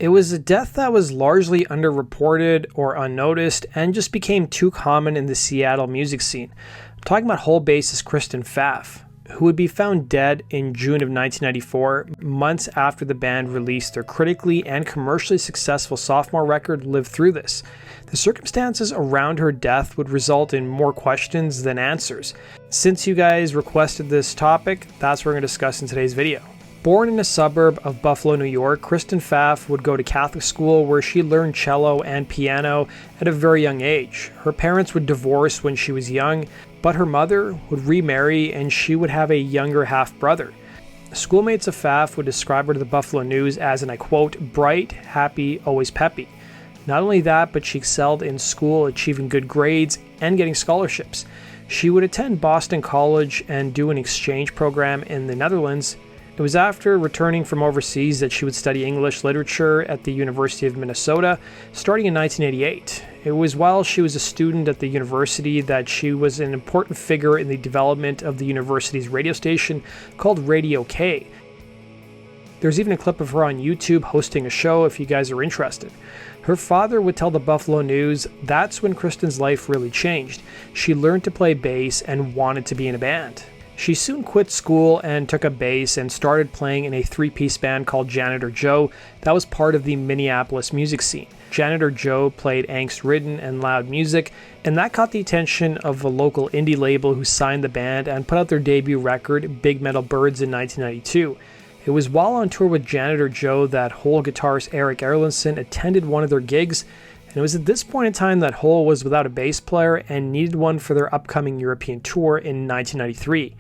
It was a death that was largely underreported or unnoticed and just became too common in the Seattle music scene. I'm talking about Hole bassist Kristen Pfaff, who would be found dead in June of 1994, months after the band released their critically and commercially successful sophomore record, Live Through This. The circumstances around her death would result in more questions than answers. Since you guys requested this topic, that's what we're going to discuss in today's video. Born in a suburb of Buffalo, New York, Kristen Pfaff would go to Catholic school where she learned cello and piano at a very young age. Her parents would divorce when she was young, but her mother would remarry and she would have a younger half-brother. Schoolmates of Pfaff would describe her to the Buffalo News as, and I quote, bright, happy, always peppy. Not only that, but she excelled in school, achieving good grades and getting scholarships. She would attend Boston College and do an exchange program in the Netherlands. It was after returning from overseas that she would study English literature at the University of Minnesota, starting in 1988. It was while she was a student at the university that she was an important figure in the development of the university's radio station called Radio K. There's even a clip of her on YouTube hosting a show if you guys are interested. Her father would tell the Buffalo News that's when Kristen's life really changed. She learned to play bass and wanted to be in a band. She soon quit school and took up bass and started playing in a three-piece band called Janitor Joe that was part of the Minneapolis music scene. Janitor Joe played angst-ridden and loud music, and that caught the attention of a local indie label who signed the band and put out their debut record, Big Metal Birds, in 1992. It was while on tour with Janitor Joe that Hole guitarist Eric Erlandson attended one of their gigs, and it was at this point in time that Hole was without a bass player and needed one for their upcoming European tour in 1993.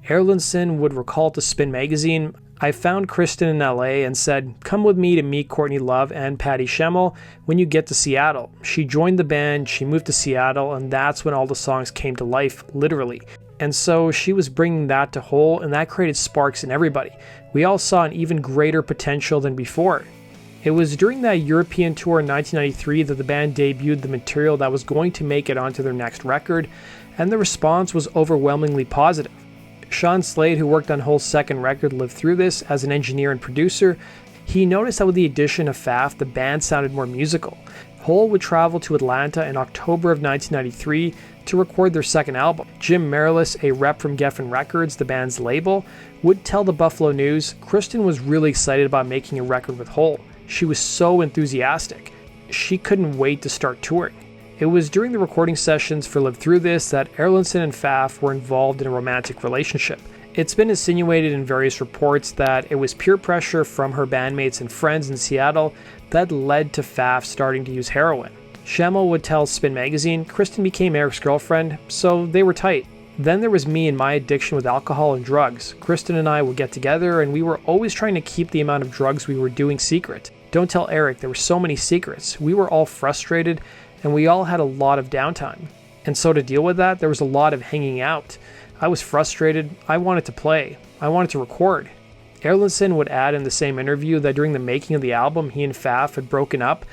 Erlandson would recall to Spin magazine, I found Kristen in LA and said, come with me to meet Courtney Love and Patty Schemmel when you get to Seattle. She joined the band, she moved to Seattle, and that's when all the songs came to life, literally. And so she was bringing that to Hole, and that created sparks in everybody. We all saw an even greater potential than before. It was during that European tour in 1993 that the band debuted the material that was going to make it onto their next record, and the response was overwhelmingly positive. Sean Slade, who worked on Hole's second record, Live Through This, as an engineer and producer, he noticed that with the addition of Pfaff, the band sounded more musical. Hole would travel to Atlanta in October of 1993 to record their second album. Jim Marilis, a rep from Geffen Records, the band's label, would tell the Buffalo News, Kristen was really excited about making a record with Hole. She was so enthusiastic. She couldn't wait to start touring. It was during the recording sessions for Live Through This that Erlandson and Pfaff were involved in a romantic relationship. It's been insinuated in various reports that it was peer pressure from her bandmates and friends in Seattle that led to Pfaff starting to use heroin. Schemmel would tell Spin magazine, Kristen became Eric's girlfriend, so they were tight. Then there was me and my addiction with alcohol and drugs. Kristen and I would get together and we were always trying to keep the amount of drugs we were doing secret. Don't tell Eric, there were so many secrets. We were all frustrated and we all had a lot of downtime. And so to deal with that, there was a lot of hanging out. I was frustrated. I wanted to play. I wanted to record. Erlandson would add in the same interview that during the making of the album, he and Pfaff had broken up,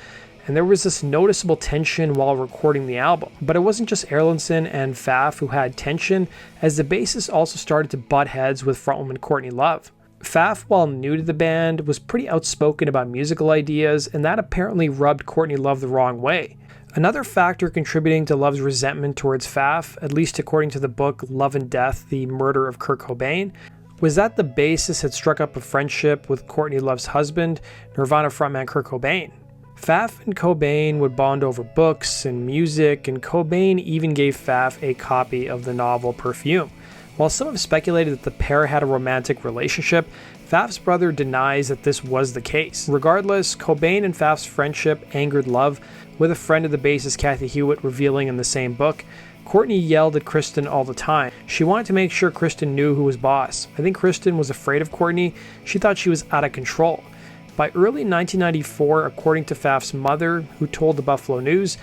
and there was this noticeable tension while recording the album. But it wasn't just Erlandson and Pfaff who had tension, as the bassist also started to butt heads with frontwoman Courtney Love. Pfaff, while new to the band, was pretty outspoken about musical ideas, and that apparently rubbed Courtney Love the wrong way. Another factor contributing to Love's resentment towards Pfaff, at least according to the book Love and Death, The Murder of Kurt Cobain, was that the bassist had struck up a friendship with Courtney Love's husband, Nirvana frontman Kurt Cobain. Pfaff and Cobain would bond over books and music, and Cobain even gave Pfaff a copy of the novel Perfume. While some have speculated that the pair had a romantic relationship, Pfaff's brother denies that this was the case. Regardless, Cobain and Pfaff's friendship angered Love, with a friend of the bassist Kathy Hewitt revealing in the same book, Courtney yelled at Kristen all the time. She wanted to make sure Kristen knew who was boss. I think Kristen was afraid of Courtney. She thought she was out of control. By early 1994, according to Pfaff's mother, who told the Buffalo News,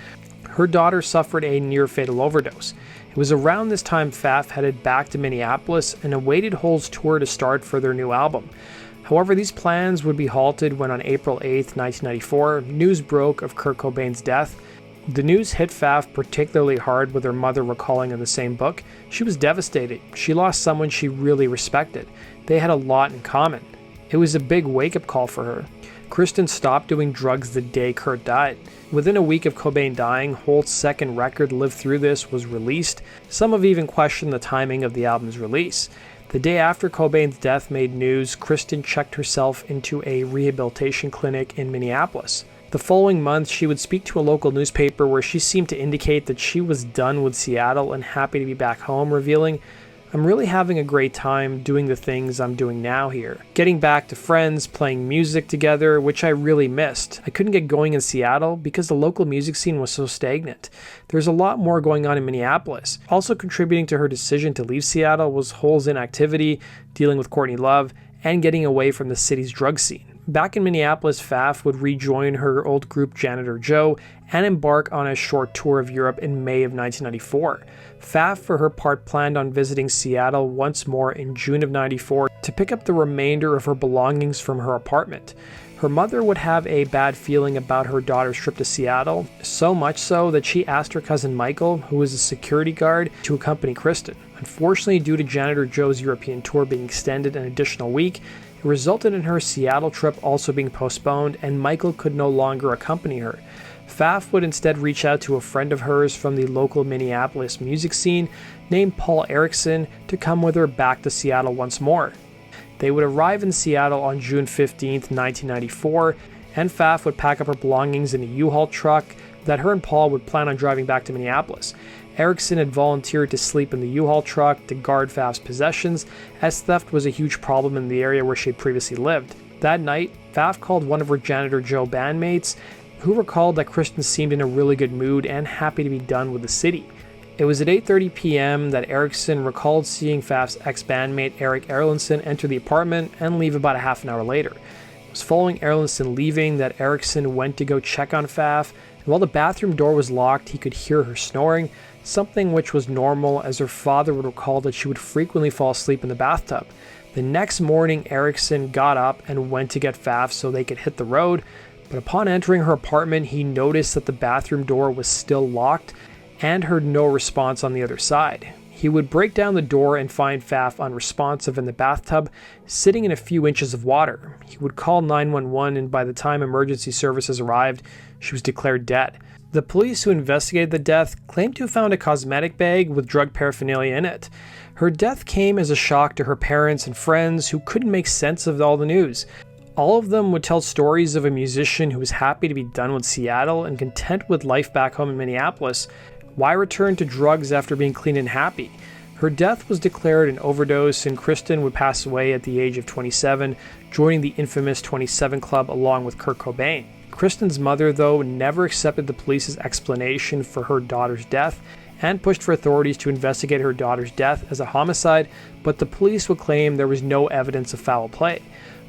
her daughter suffered a near-fatal overdose. It was around this time Pfaff headed back to Minneapolis and awaited Hole's tour to start for their new album. However, these plans would be halted when on April 8, 1994, news broke of Kurt Cobain's death. The news hit Pfaff particularly hard, with her mother recalling in the same book. She was devastated. She lost someone she really respected. They had a lot in common. It was a big wake-up call for her. Kristen stopped doing drugs the day Kurt died. Within a week of Cobain dying, Hole's second record, Live Through This, was released. Some have even questioned the timing of the album's release. The day after Cobain's death made news, Kristen checked herself into a rehabilitation clinic in Minneapolis. The following month, she would speak to a local newspaper where she seemed to indicate that she was done with Seattle and happy to be back home, revealing, "I'm really having a great time doing the things I'm doing now here. Getting back to friends, playing music together, which I really missed. I couldn't get going in Seattle because the local music scene was so stagnant. There's a lot more going on in Minneapolis." Also contributing to her decision to leave Seattle was Hole's inactivity, dealing with Courtney Love, and getting away from the city's drug scene. Back in Minneapolis, Pfaff would rejoin her old group Janitor Joe and embark on a short tour of Europe in May of 1994. Pfaff, for her part, planned on visiting Seattle once more in June of 94 to pick up the remainder of her belongings from her apartment. Her mother would have a bad feeling about her daughter's trip to Seattle, so much so that she asked her cousin Michael, who was a security guard, to accompany Kristen. Unfortunately, due to Janitor Joe's European tour being extended an additional week, it resulted in her Seattle trip also being postponed, and Michael could no longer accompany her. Pfaff would instead reach out to a friend of hers from the local Minneapolis music scene named Paul Erickson to come with her back to Seattle once more. They would arrive in Seattle on June 15, 1994, and Pfaff would pack up her belongings in a U-Haul truck that her and Paul would plan on driving back to Minneapolis. Erickson had volunteered to sleep in the U-Haul truck to guard Pfaff's possessions, as theft was a huge problem in the area where she had previously lived. That night, Pfaff called one of her Janitor Joe bandmates, who recalled that Kristen seemed in a really good mood and happy to be done with the city. It was at 8:30 p.m. that Erickson recalled seeing Pfaff's ex-bandmate Eric Erlandson enter the apartment and leave about a half an hour later. It was following Erlandson leaving that Erickson went to go check on Pfaff, and while the bathroom door was locked, he could hear her snoring, something which was normal, as her father would recall that she would frequently fall asleep in the bathtub. The next morning, Erickson got up and went to get Pfaff so they could hit the road, but upon entering her apartment, he noticed that the bathroom door was still locked and heard no response on the other side. He would break down the door and find Pfaff unresponsive in the bathtub, sitting in a few inches of water. He would call 911, and by the time emergency services arrived, she was declared dead. The police who investigated the death claimed to have found a cosmetic bag with drug paraphernalia in it. Her death came as a shock to her parents and friends who couldn't make sense of all the news. All of them would tell stories of a musician who was happy to be done with Seattle and content with life back home in Minneapolis. Why return to drugs after being clean and happy? Her death was declared an overdose, and Kristen would pass away at the age of 27, joining the infamous 27 Club along with Kurt Cobain. Kristen's mother, though, never accepted the police's explanation for her daughter's death and pushed for authorities to investigate her daughter's death as a homicide, but the police would claim there was no evidence of foul play.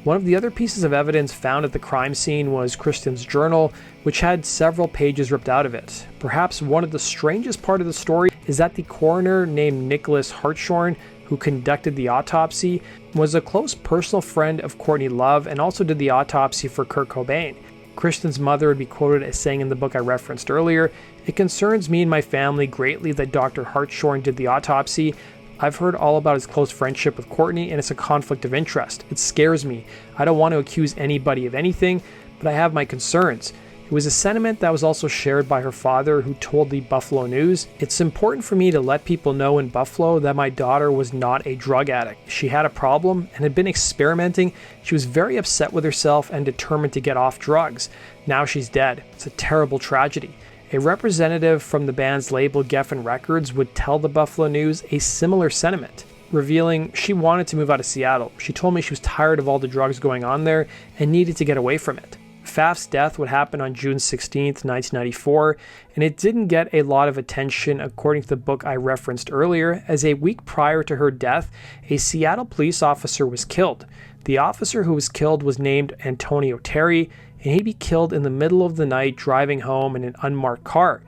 One of the other pieces of evidence found at the crime scene was Kristen's journal, which had several pages ripped out of it. Perhaps one of the strangest part of the story is that the coroner named Nicholas Hartshorn, who conducted the autopsy, was a close personal friend of Courtney Love and also did the autopsy for Kurt Cobain. Kristen's mother would be quoted as saying in the book I referenced earlier, "It concerns me and my family greatly that Dr. Hartshorn did the autopsy. I've heard all about his close friendship with Courtney, and it's a conflict of interest. It scares me. I don't want to accuse anybody of anything, but I have my concerns." It was a sentiment that was also shared by her father, who told the Buffalo News, "It's important for me to let people know in Buffalo that my daughter was not a drug addict. She had a problem and had been experimenting. She was very upset with herself and determined to get off drugs. Now she's dead. It's a terrible tragedy." A representative from the band's label Geffen Records would tell the Buffalo News a similar sentiment, revealing she wanted to move out of Seattle. "She told me she was tired of all the drugs going on there and needed to get away from it." Pfaff's death would happen on June 16, 1994, and it didn't get a lot of attention according to the book I referenced earlier, as a week prior to her death, a Seattle police officer was killed. The officer who was killed was named Antonio Terry, and he'd be killed in the middle of the night driving home in an unmarked car.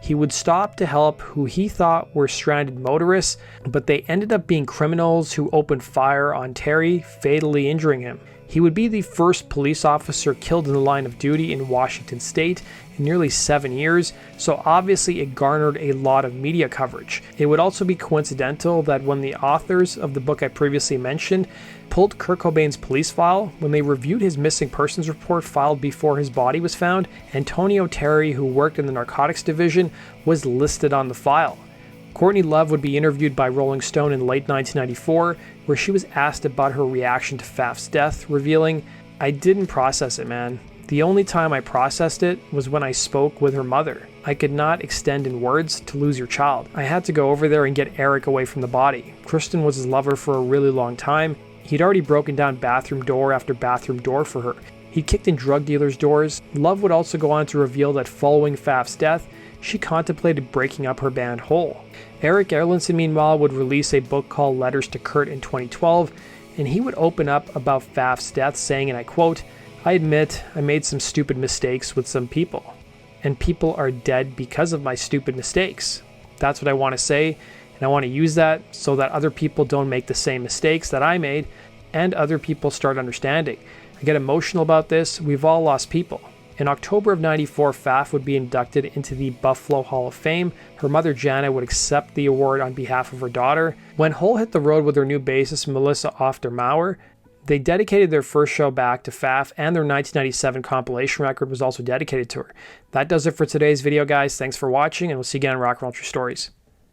He would stop to help who he thought were stranded motorists, but they ended up being criminals who opened fire on Terry, fatally injuring him. He would be the first police officer killed in the line of duty in Washington state in nearly 7 years, so obviously it garnered a lot of media coverage. It would also be coincidental that when the authors of the book I previously mentioned pulled Kurt Cobain's police file, when they reviewed his missing persons report filed before his body was found, Antonio Terry, who worked in the narcotics division, was listed on the file. Courtney Love would be interviewed by Rolling Stone in late 1994, where she was asked about her reaction to Pfaff's death, revealing, "I didn't process it, man. The only time I processed it was when I spoke with her mother. I could not extend in words to lose your child. I had to go over there and get Eric away from the body. Kristen was his lover for a really long time. He'd already broken down bathroom door after bathroom door for her. He kicked in drug dealers' doors." Love would also go on to reveal that following Pfaff's death, she contemplated breaking up her band Hole. Eric Erlandson, meanwhile, would release a book called Letters to Kurt in 2012, and he would open up about Pfaff's death, saying, and I quote, "I admit I made some stupid mistakes with some people, and people are dead because of my stupid mistakes. That's what I want to say, and I want to use that so that other people don't make the same mistakes that I made, and other people start understanding. I get emotional about this. We've all lost people." In October of '94, Pfaff would be inducted into the Buffalo Hall of Fame. Her mother, Janet, would accept the award on behalf of her daughter. When Hole hit the road with her new bassist, Melissa Ofter-Mauer, they dedicated their first show back to Pfaff, and their 1997 compilation record was also dedicated to her. That does it for today's video, guys. Thanks for watching, and we'll see you again in Rock and Roll True Stories.